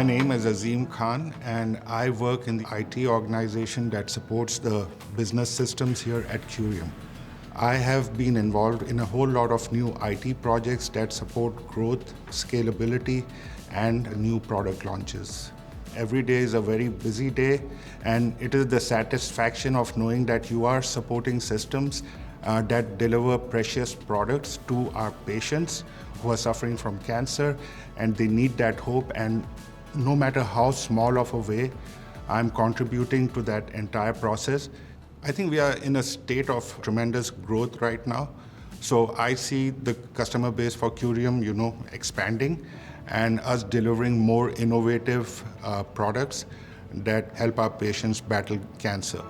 My name is Azeem Khan, and I work in the IT organization that supports the business systems here at Curium. I have been involved in a whole lot of new IT projects that support growth, scalability, and new product launches. Every day is a very busy day, and it is the satisfaction of knowing that you are supporting systems that deliver precious products to our patients who are suffering from cancer, and they need that hope. And no matter how small of a way, I'm contributing to that entire process. I think we are in a state of tremendous growth right now. So I see the customer base for Curium, expanding, and us delivering more innovative products that help our patients battle cancer.